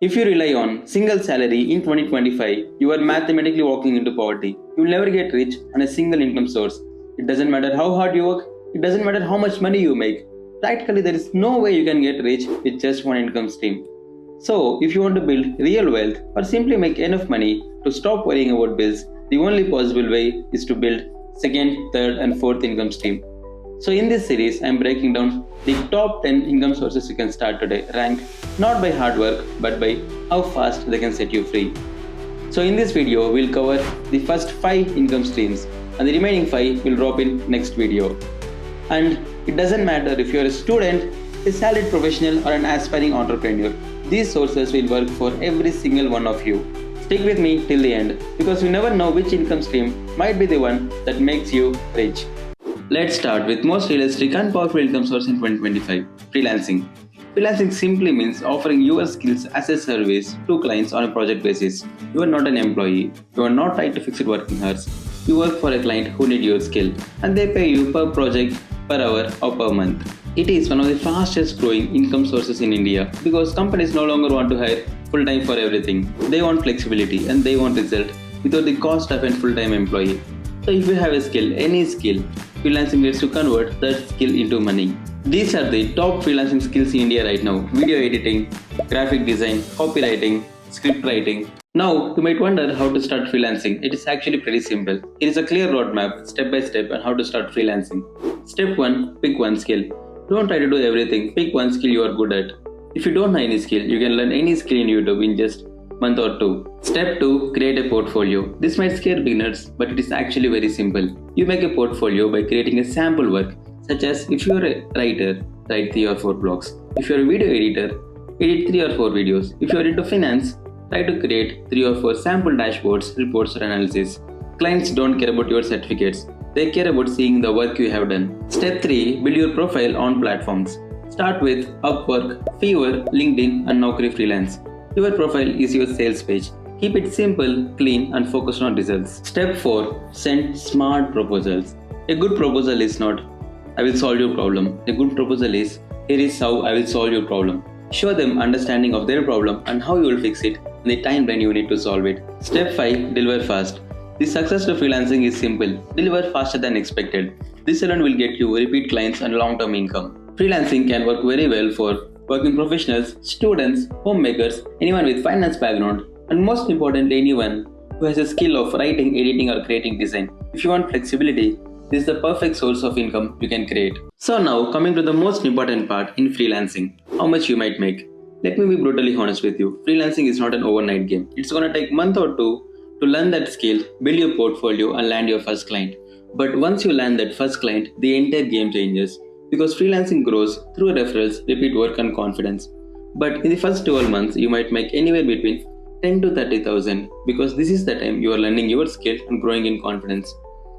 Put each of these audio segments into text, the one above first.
If you rely on single salary in 2025, you are mathematically walking into poverty. You will never get rich on a single income source. It doesn't matter how hard you work, it doesn't matter how much money you make. Practically, there is no way you can get rich with just one income stream. So, if you want to build real wealth or simply make enough money to stop worrying about bills, the only possible way is to build second, third, and fourth income stream. So, in this series, I am breaking down the top 10 income sources you can start today, ranked not by hard work but by how fast they can set you free. So, in this video, we'll cover the first 5 income streams, and the remaining 5 will drop in next video. And it doesn't matter if you're a student, a salaried professional, or an aspiring entrepreneur. These sources will work for every single one of you. Stick with me till the end because you never know which income stream might be the one that makes you rich. Let's start with most realistic and powerful income source in 2025, freelancing. Freelancing simply means offering your skills as a service to clients on a project basis. You are not an employee. You are not tied to fixed working hours. You work for a client who needs your skill and they pay you per project, per hour or per month. It is one of the fastest growing income sources in India because companies no longer want to hire full-time for everything. They want flexibility and they want result without the cost of a full-time employee. So if you have a skill, any skill, freelancing lets you convert that skill into money. These are the top freelancing skills in India right now: video editing, graphic design, copywriting, script writing. Now, you might wonder how to start freelancing. It is actually pretty simple. It is a clear roadmap, step by step, on how to start freelancing. Step 1. Pick one skill. Don't try to do everything. Pick one skill you are good at. If you don't know any skill, you can learn any skill in YouTube in just a month or 2. Step 2. Create a portfolio. This might scare beginners, but it is actually very simple. You make a portfolio by creating a sample work, such as if you are a writer, write 3 or 4 blogs. If you are a video editor, edit 3 or 4 videos. If you are into finance, try to create 3 or 4 sample dashboards, reports, or analysis. Clients don't care about your certificates. They care about seeing the work you have done. Step 3. Build your profile on platforms. Start with Upwork, Fiverr, LinkedIn, and Naukri Freelance. Your profile is your sales page. Keep it simple, clean, and focused on results. Step 4. Send smart proposals. A good proposal is not, I will solve your problem. A good proposal is, here is how I will solve your problem. Show them understanding of their problem and how you will fix it and the timeline you need to solve it. Step 5. Deliver fast. The success to freelancing is simple. Deliver faster than expected. This alone will get you repeat clients and long-term income. Freelancing can work very well for working professionals, students, homemakers, anyone with finance background, and most importantly, anyone who has a skill of writing, editing, or creating design. If you want flexibility, this is the perfect source of income you can create. So now, coming to the most important part in freelancing, how much you might make. Let me be brutally honest with you. Freelancing is not an overnight game. It's gonna take a month or 2 to learn that skill, build your portfolio, and land your first client. But once you land that first client, the entire game changes because freelancing grows through referrals, repeat work, and confidence. But in the first 12 months, you might make anywhere between 10 to 30,000 because this is the time you are learning your skill and growing in confidence.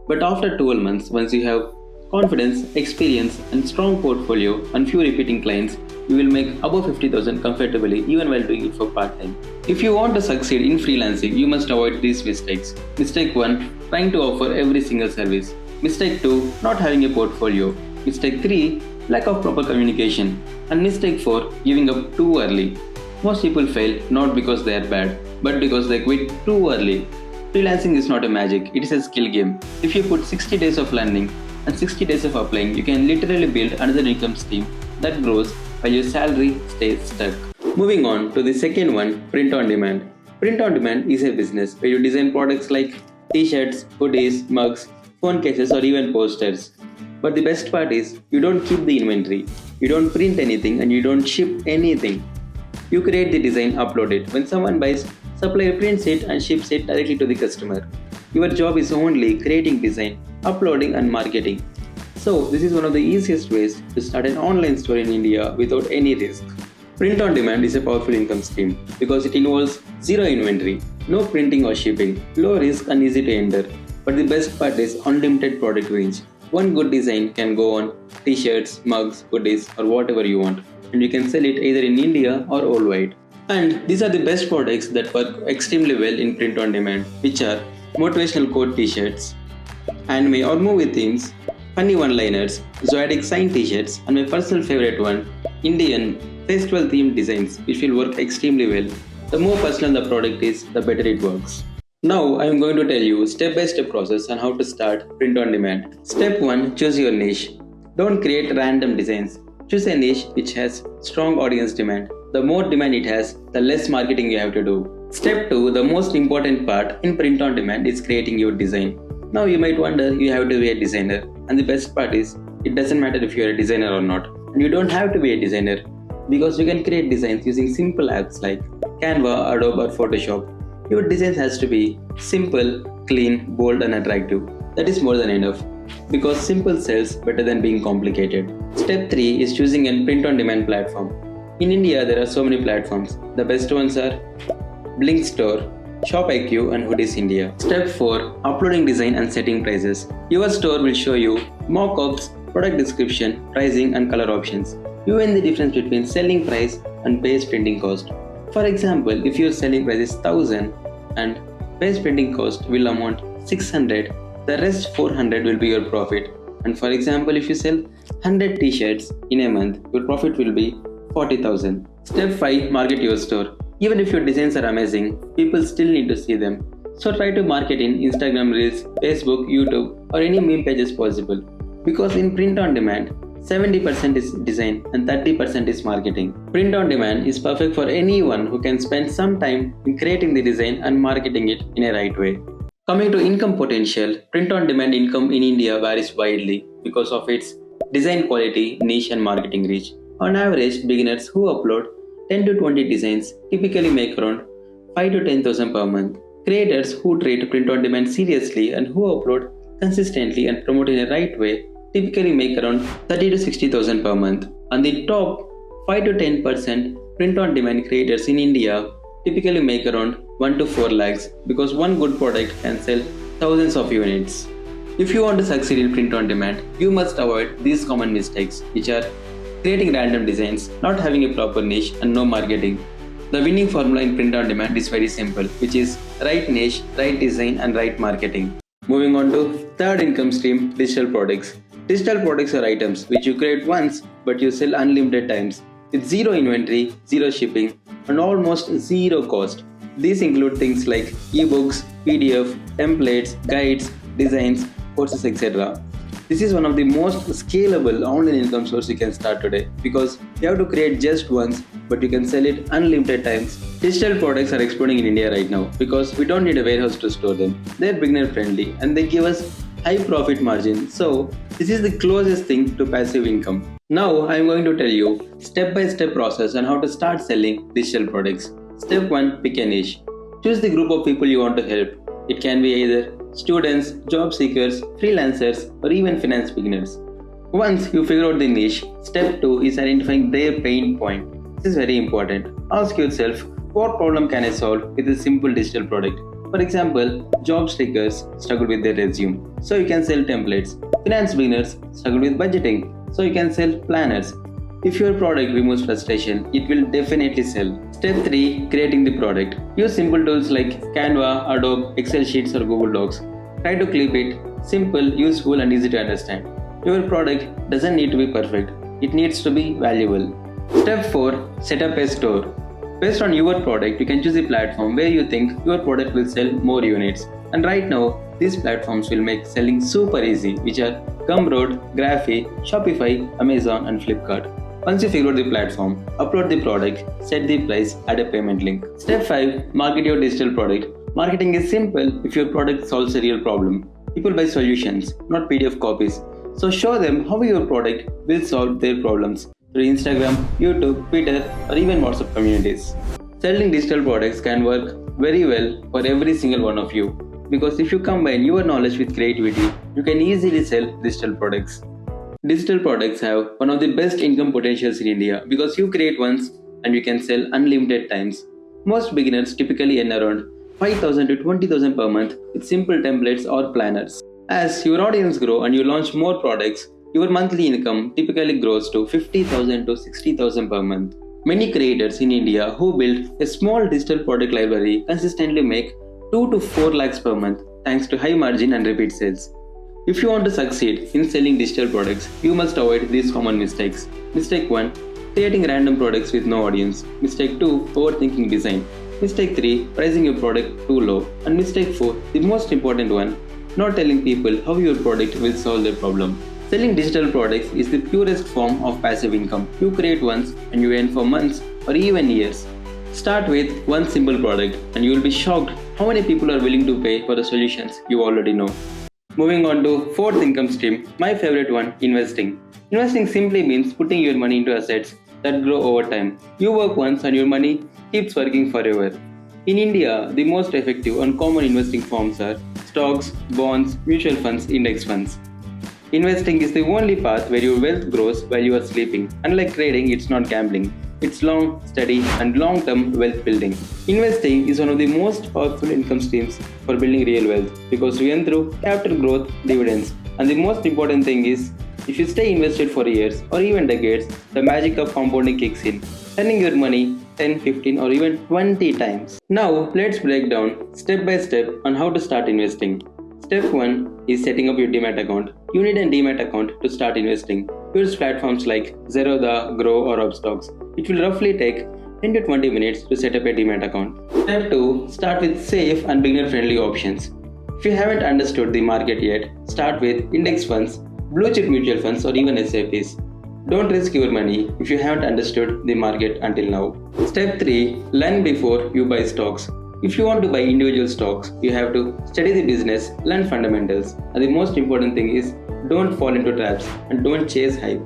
But after 12 months, once you have confidence, experience, and strong portfolio and few repeating clients, you will make above 50,000 comfortably even while doing it for part-time. If you want to succeed in freelancing, you must avoid these mistakes. Mistake 1. Trying to offer every single service. Mistake 2. Not having a portfolio. Mistake 3. Lack of proper communication. And mistake 4. Giving up too early. Most people fail not because they are bad, but because they quit too early. Freelancing is not a magic, it is a skill game. If you put 60 days of learning and 60 days of applying, you can literally build another income stream that grows while your salary stays stuck. Moving on to the second one, print on demand. Print on demand is a business where you design products like t-shirts, hoodies, mugs, phone cases, or even posters. But the best part is, you don't keep the inventory, you don't print anything, and you don't ship anything. You create the design, upload it. When someone buys, supplier prints it and ships it directly to the customer. Your job is only creating design, uploading, and marketing. So this is one of the easiest ways to start an online store in India without any risk. Print on demand is a powerful income stream because it involves zero inventory, no printing or shipping, low risk and easy to enter. But the best part is unlimited product range. One good design can go on t-shirts, mugs, hoodies, or whatever you want, and you can sell it either in India or worldwide. And these are the best products that work extremely well in print on demand, which are motivational quote t-shirts, anime or movie themes, funny one-liners, Zoetic signed t-shirts, and my personal favorite one, Indian festival themed designs, which will work extremely well The more personal the product is, the better it works. Now I am going to tell you step-by-step process on how to start print on demand. Step 1. Choose your niche. Don't create random designs. Choose a niche which has strong audience demand. The more demand it has, the less marketing you have to do. Step 2. The most important part in print on demand is creating your design. Now you might wonder you have to be a designer, and the best part is it doesn't matter if you are a designer or not, and you don't have to be a designer because you can create designs using simple apps like Canva, Adobe or Photoshop. Your designs has to be simple, clean, bold and attractive. That is more than enough because simple sells better than being complicated. Step 3 is choosing a print on demand platform. In India there are so many platforms. The best ones are Blink Store, ShopIQ and Hoodies India. Step 4. Uploading design and setting prices. Your store will show you mock-ups, product description, pricing and color options. You know the difference between selling price and base printing cost. For example, if your selling price is 1000 and base printing cost will amount 600, the rest 400 will be your profit. And for example, if you sell 100 t-shirts in a month, your profit will be 40,000. Step 5. Market your store. Even if your designs are amazing, people still need to see them. So try to market in Instagram Reels, Facebook, YouTube or any meme pages possible. Because in print on demand, 70% is design and 30% is marketing. Print on demand is perfect for anyone who can spend some time in creating the design and marketing it in a right way. Coming to income potential, print on demand income in India varies widely because of its design quality, niche and marketing reach. On average, beginners who upload 10 to 20 designs typically make around 5 to 10,000 per month. Creators who treat print on demand seriously and who upload consistently and promote in a right way typically make around 30 to 60,000 per month. And the top 5 to 10% print on demand creators in India typically make around 1 to 4 lakhs because one good product can sell thousands of units. If you want to succeed in print on demand, you must avoid these common mistakes, which are creating random designs, not having a proper niche and no marketing. The winning formula in print on demand is very simple, which is right niche, right design and right marketing. Moving on to third income stream, digital products. Digital products are items which you create once but you sell unlimited times with zero inventory, zero shipping and almost zero cost. These include things like ebooks, PDF, templates, guides, designs, courses, etc. This is one of the most scalable online income source you can start today because you have to create just once but you can sell it unlimited times. Digital products are exploding in India right now because we don't need a warehouse to store them. They're beginner friendly and they give us high profit margin. So this is the closest thing to passive income. Now I am going to tell you step-by-step process on how to start selling digital products. Step 1. Pick a niche. Choose the group of people you want to help. It can be either students, job seekers, freelancers or even finance beginners. Once you figure out the niche, step 2 is identifying their pain point. This is very important. Ask yourself, what problem can I solve with a simple digital product? For example, job seekers struggle with their resume, so you can sell templates. Finance beginners struggle with budgeting, so you can sell planners. If your product removes frustration, it will definitely sell. Step 3. Creating the product. Use simple tools like Canva, Adobe, Excel sheets or Google Docs. Try to keep it simple, useful and easy to understand. Your product doesn't need to be perfect. It needs to be valuable. Step 4. Set up a store. Based on your product, you can choose a platform where you think your product will sell more units. And right now, these platforms will make selling super easy, which are Gumroad, Graphy, Shopify, Amazon and Flipkart. Once you figure out the platform, upload the product, set the price, add a payment link. Step 5. Market your digital product. Marketing is simple if your product solves a real problem. People buy solutions, not PDF copies. So show them how your product will solve their problems through Instagram, YouTube, Twitter or even WhatsApp communities. Selling digital products can work very well for every single one of you because if you combine your knowledge with creativity, you can easily sell digital products. Digital products have one of the best income potentials in India because you create once and you can sell unlimited times. Most beginners typically earn around 5,000 to 20,000 per month with simple templates or planners. As your audience grows and you launch more products, your monthly income typically grows to 50,000 to 60,000 per month. Many creators in India who build a small digital product library consistently make 2 to 4 lakhs per month thanks to high margin and repeat sales. If you want to succeed in selling digital products, you must avoid these common mistakes. Mistake 1. Creating random products with no audience. Mistake 2. Overthinking design. Mistake 3, pricing your product too low. And mistake 4, the most important one, not telling people how your product will solve their problem. Selling digital products is the purest form of passive income. You create once and you earn for months or even years. Start with one simple product and you will be shocked how many people are willing to pay for the solutions you already know. Moving on to fourth income stream, my favorite one, investing. Investing simply means putting your money into assets that grow over time. You work once and your money keeps working forever. In India, the most effective and common investing forms are stocks, bonds, mutual funds, index funds. Investing is the only path where your wealth grows while you are sleeping. Unlike trading, it's not gambling. It's long, steady, and long-term wealth building. Investing is one of the most powerful income streams for building real wealth because we earn through capital growth, dividends. And the most important thing is, if you stay invested for years or even decades, the magic of compounding kicks in, earning your money 10, 15, or even 20 times. Now, let's break down step by step on how to start investing. Step 1 is setting up your Demat account. You need a Demat account to start investing. Use platforms like Zerodha, Grow, or Upstocks. It will roughly take 10 to 20 minutes to set up a Demat account. Step 2, start with safe and beginner-friendly options. If you haven't understood the market yet, start with index funds, blue chip mutual funds, or even SIPs. Don't risk your money if you haven't understood the market until now. Step 3, learn before you buy stocks. If you want to buy individual stocks, you have to study the business, learn fundamentals, and the most important thing is don't fall into traps and don't chase hype.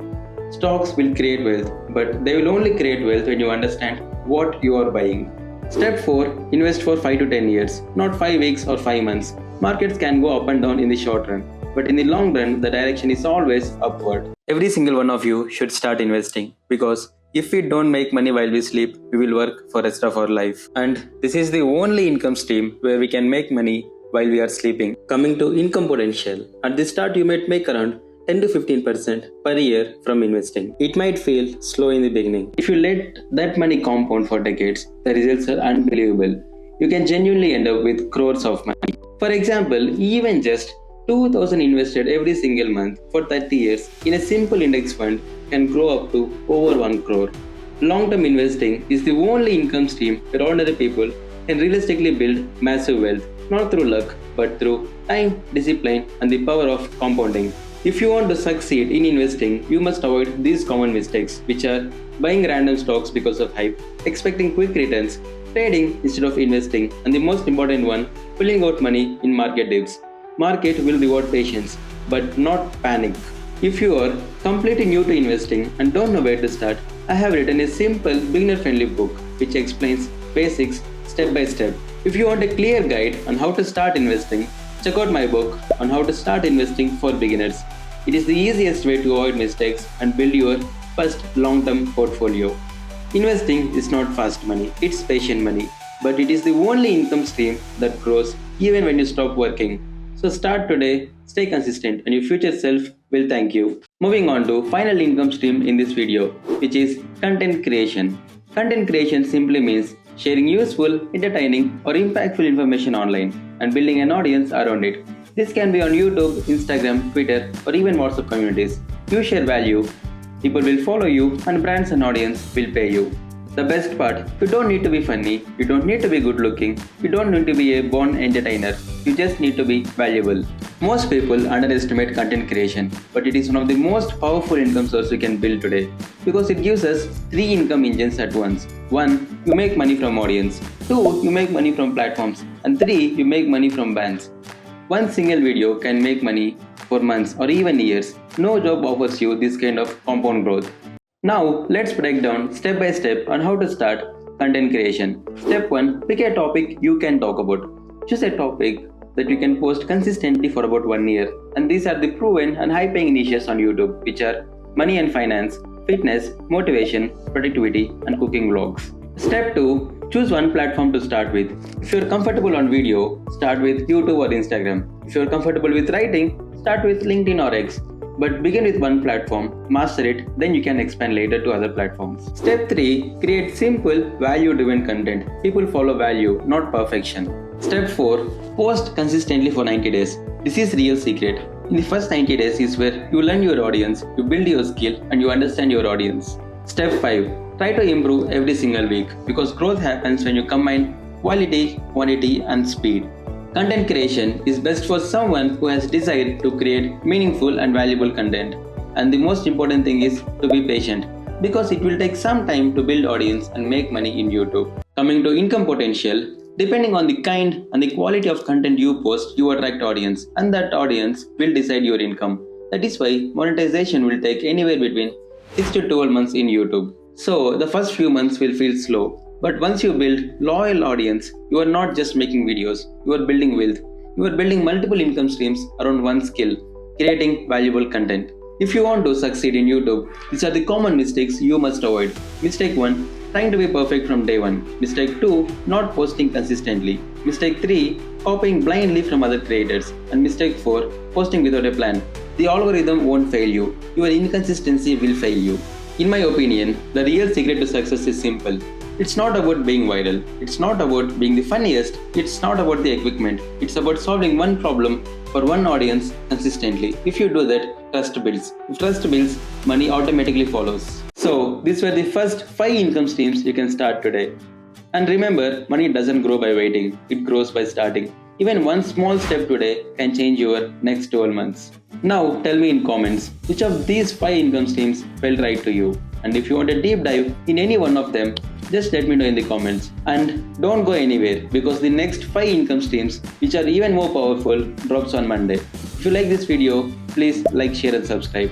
Stocks will create wealth, but they will only create wealth when you understand what you are buying. Step 4, invest for 5 to 10 years, not 5 weeks or 5 months. Markets can go up and down in the short run, but in the long run, the direction is always upward. Every single one of you should start investing because if we don't make money while we sleep, we will work for the rest of our life. And this is the only income stream where we can make money while we are sleeping. Coming to income potential, at the start you might make around 10 to 15% per year from investing. It might feel slow in the beginning. If you let that money compound for decades, the results are unbelievable. You can genuinely end up with crores of money. For example, even just 2,000 invested every single month for 30 years in a simple index fund can grow up to over 1 crore. Long-term investing is the only income stream where ordinary people can realistically build massive wealth, not through luck, but through time, discipline, and the power of compounding. If you want to succeed in investing, you must avoid these common mistakes, which are buying random stocks because of hype, expecting quick returns, trading instead of investing, and the most important one, pulling out money in market dips. Market will reward patience, but not panic. If you are completely new to investing and don't know where to start, I have written a simple beginner-friendly book which explains basics step by step. If you want a clear guide on how to start investing, check out my book on how to start investing for beginners. It is the easiest way to avoid mistakes and build your first long-term portfolio. Investing is not fast money, it's patient money, but it is the only income stream that grows even when you stop working. So start today, stay consistent, and your future self will thank you. Moving on to final income stream in this video, which is content creation. Content creation simply means sharing useful, entertaining, or impactful information online and building an audience around it. This can be on YouTube, Instagram, Twitter, or even WhatsApp communities. You share value, people will follow you, and brands and audience will pay you. The best part, you don't need to be funny, you don't need to be good looking, you don't need to be a born entertainer, you just need to be valuable. Most people underestimate content creation, but it is one of the most powerful income sources you can build today because it gives us 3 income engines at once. 1. You make money from audience. 2. You make money from platforms. And 3. You make money from brands. One single video can make money for months or even years. No job offers you this kind of compound growth. Now, let's break down step by step on how to start content creation. Step 1. Pick a topic you can talk about. Choose a topic that you can post consistently for about 1 year. And these are the proven and high paying niches on YouTube, which are money and finance, fitness, motivation, productivity, and cooking vlogs. Step 2. Choose one platform to start with. If you are comfortable on video, start with YouTube or Instagram. If you are comfortable with writing, start with LinkedIn or X. But begin with one platform, master it, then you can expand later to other platforms. Step 3. Create simple, value-driven content. People follow value, not perfection. Step 4. Post consistently for 90 days. This is real secret. In the first 90 days is where you learn your audience, you build your skill, and you understand your audience. Step 5. Try to improve every single week because growth happens when you combine quality, quantity, and speed. Content creation is best for someone who has desire to create meaningful and valuable content. And the most important thing is to be patient because it will take some time to build audience and make money in YouTube. Coming to income potential, depending on the kind and the quality of content you post, you attract audience and that audience will decide your income. That is why monetization will take anywhere between 6 to 12 months in YouTube. So the first few months will feel slow. But once you build loyal audience, you are not just making videos, you are building wealth. You are building multiple income streams around one skill, creating valuable content. If you want to succeed in YouTube, these are the common mistakes you must avoid. Mistake 1, trying to be perfect from day 1. Mistake 2, not posting consistently. Mistake 3, copying blindly from other creators. And mistake 4, posting without a plan. The algorithm won't fail you, your inconsistency will fail you. In my opinion, the real secret to success is simple. It's not about being viral. It's not about being the funniest. It's not about the equipment. It's about solving one problem for one audience consistently. If you do that, trust builds. If trust builds, money automatically follows. So, these were the first 5 income streams you can start today. And remember, money doesn't grow by waiting. It grows by starting. Even one small step today can change your next 12 months. Now, tell me in comments, which of these 5 income streams felt right to you? And if you want a deep dive in any one of them, just let me know in the comments. And don't go anywhere because the next 5 income streams, which are even more powerful, drops on Monday. If you like this video, please like, share and subscribe.